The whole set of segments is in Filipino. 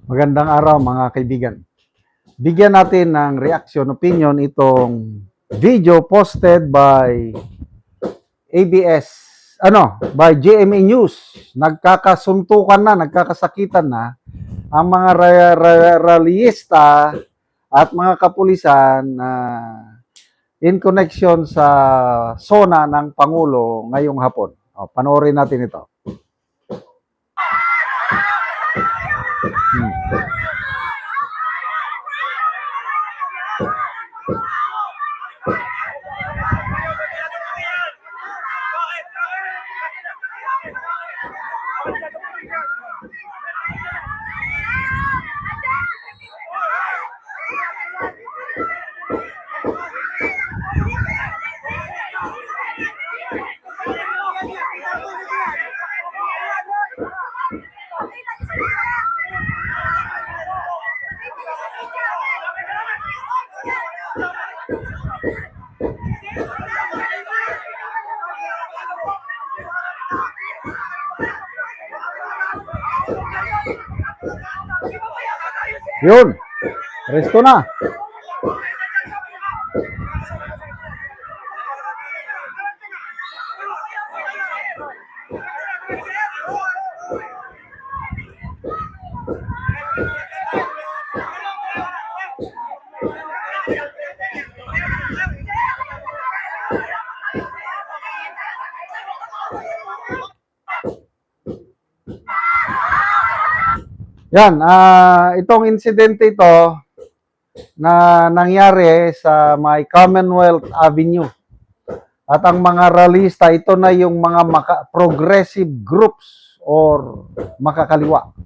Magandang araw mga kaibigan. Bigyan natin ng reaction opinion itong video posted by by GMA News. Nagkakasuntukan na, nagkakasakitan na ang mga rallyista at mga kapulisan na in connection sa SONA ng Pangulo ngayong hapon. Panoorin natin ito. Yun, resto na. Yan, itong insidente ito na nangyari sa may Commonwealth Avenue. At ang mga rallyista, ito na yung mga progressive groups or makakaliwa.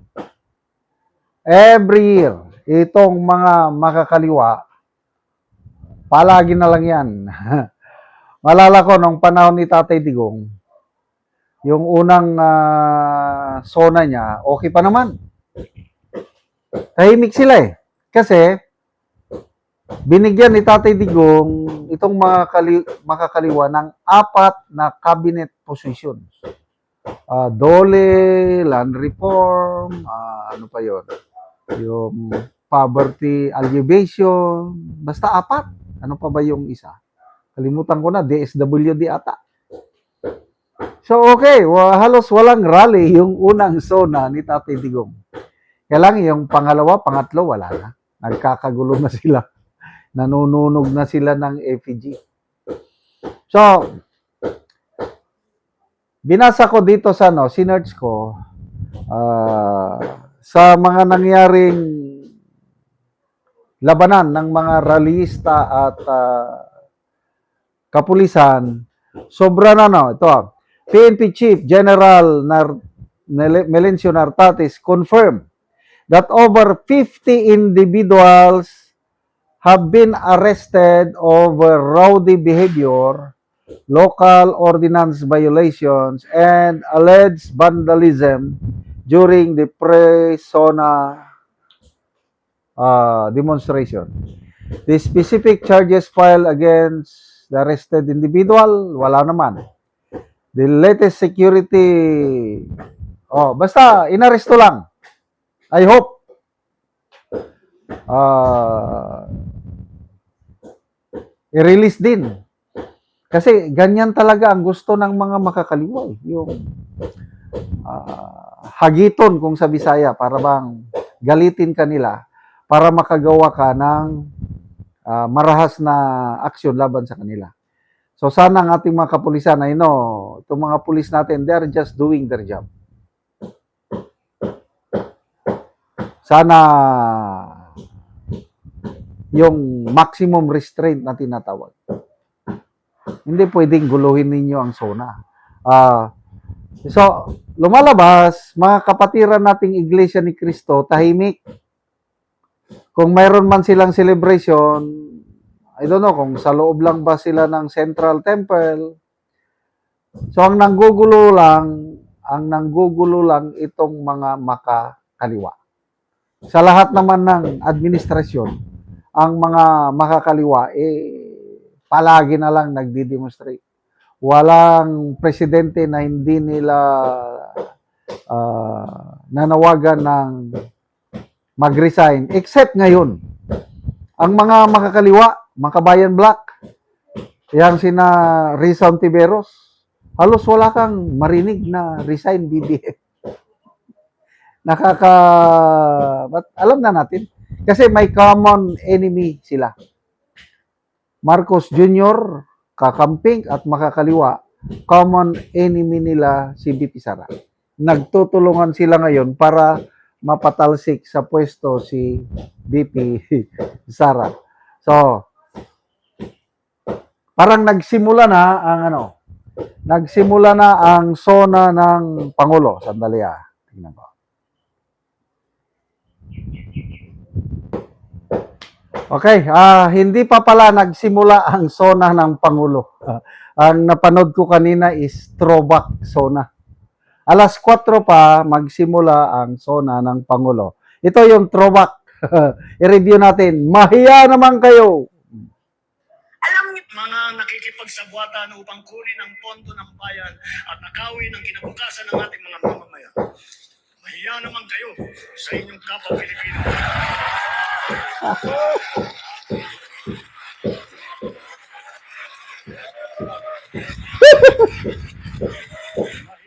Every year, itong mga makakaliwa, palagi na lang yan. Malala ko nung panahon ni Tatay Digong, yung unang SONA niya, okay pa naman. Tahimik sila eh. Kasi, binigyan ni Tatay Digong itong makakaliwa ng 4 na cabinet positions. Dole, land reform, ano pa yon, yung poverty alleviation, basta 4. Ano pa ba yung isa? Kalimutan ko na, DSWD ata. So okay, halos walang rally yung unang SONA ni Tatay Digong. Kaya lang yung pangalawa, pangatlo, wala na. Nagkakagulo na sila. Nanununog na sila ng effigy. So, binasa ko dito sa sinerch ko sa mga nangyaring labanan ng mga rallyista at kapulisan. Sobra na ito. PNP Chief General Melencio Nartates confirmed that over 50 individuals have been arrested over rowdy behavior, local ordinance violations, and alleged vandalism during the pre-SONA demonstration. The specific charges filed against the arrested individual, wala naman. The latest security, basta inaresto lang. I hope i-release din. Kasi ganyan talaga ang gusto ng mga makakaliwa. Yung hagiton kung sa Bisaya, para bang galitin kanila para makagawa ka ng marahas na aksyon laban sa kanila. So sana ang ating mga kapulisan ay itong mga pulis natin, they are just doing their job. Sana yung maximum restraint na tinatawag. Hindi pwedeng guluhin ninyo ang SONA. So, lumalabas, mga kapatiran nating Iglesia ni Cristo, tahimik. Kung mayroon man silang celebration, I don't know kung sa loob lang ba sila ng Central Temple. So, ang nanggugulo lang itong mga makakaliwa. Sa lahat naman ng administrasyon, ang mga makakaliwa, palagi na lang nagdi-demonstrate. Walang presidente na hindi nila nanawagan ng mag-resign. Except ngayon, ang mga makakaliwa, Makabayan Black, yang sina Rizal Tiberos, halos wala kang marinig na resign BBM. But alam na natin. Kasi may common enemy sila. Marcos Jr., kakamping at makakaliwa, common enemy nila si BP Sara. Nagtutulungan sila ngayon para mapatalsik sa pwesto si BP Sara. So, parang nagsimula na ang sona ng Pangulo. Sandali tingnan ko. Okay, hindi pa pala nagsimula ang sona ng Pangulo. Ang napanood ko kanina is throwback sona. Alas 4 pa magsimula ang sona ng Pangulo. Ito yung throwback. I-review natin. Mahiya naman kayo. Alam niyo, mga nakikipagsabwatan upang kunin ang pondo ng bayan at nakawin ang kinabukasan ng ating mga mamamayan. Mahiya naman kayo sa inyong kapwa Pilipino.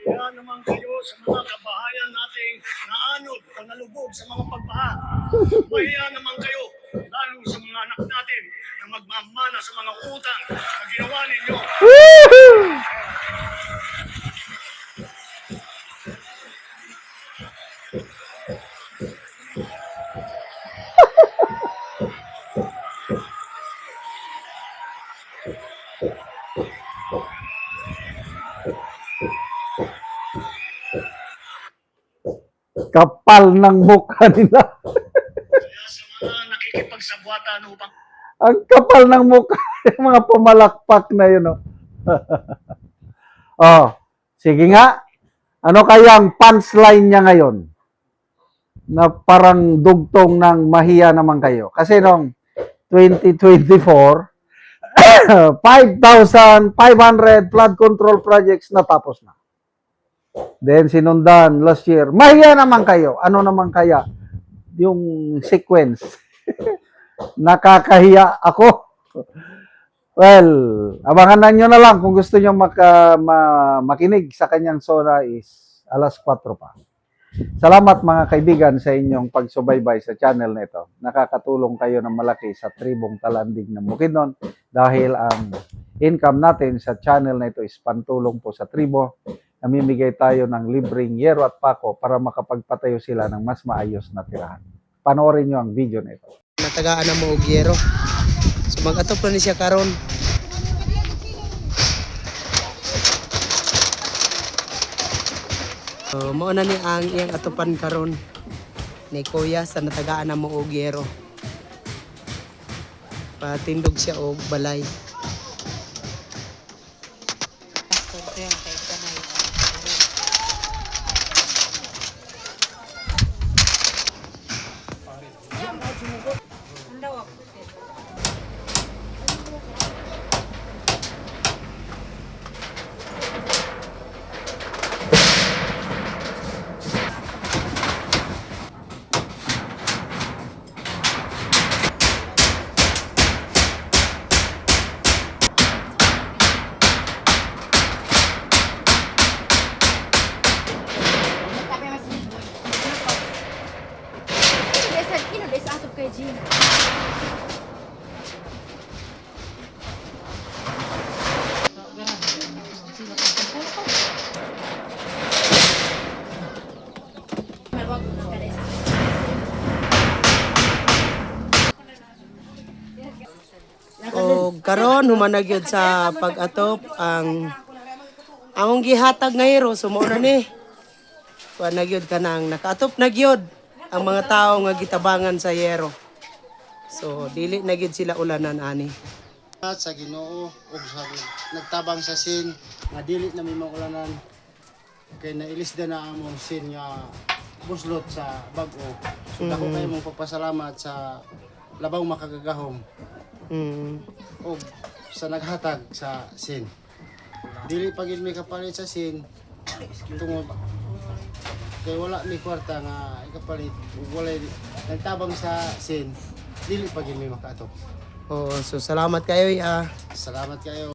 Mahiya naman kayo sa mga kabahayan nating naanod o nalubog sa mga pagbaha. Mahiya naman kayo lalo sa mga anak natin na magmamana sa mga utang na ginawa ninyo. Kapal ng mukha nila. Kaya sa mga nakikipagsabwatan upang Ang kapal ng mukha. Yung mga pumalakpak na yun. Sige nga. Ano kayang punchline niya ngayon? Na parang dugtong ng mahiya naman kayo. Kasi noong 2024, 5,500 flood control projects natapos na. Then sinundan last year, mahiya naman kayo. Ano naman kaya yung sequence? Nakakahiya ako. Well, abangan nyo na lang kung gusto nyo makinig sa kanyang sona is alas 4 pa. Salamat mga kaibigan sa inyong pagsubaybay sa channel na ito. Nakakatulong kayo ng malaki sa tribong Talandig ng Bukidnon dahil ang income natin sa channel na ito is pantulong po sa tribo. Namimigay tayo ng libreng yero at pako para makapagpatayo sila ng mas maayos na tirahan. Panoorin nyo ang video na ito. Natagaan na mo og yero. So mag-atop na ni siya karon. So mao na ni ang iyang atopan karon ni Kuya sa natagaan na mo og yero. Patindog siya og balay. O karon humanag yun sa pag-atop ang among gihatag nga hero sumo na ni. Wa nagyod ka nang nakaatop nagyod ang mga tao nga gitabangan sa yero. So dili nagyod sila ulanan ani. Sa Ginoo ug sa nagtabang sa sin nga dili na may maulanan kay nailisda na among sin nga buslot sa bag-o. So dako kayo mong pagpasalamat sa labaw makagagahom ug sa naghatag sa sin. Dili pagid may kapalit sa sin tungod kay wala ni kwarta nga ikapalit ug walay nagtabang sa sin dili pa gyud may makaatop. Oo, so salamat kayo. Salamat kayo.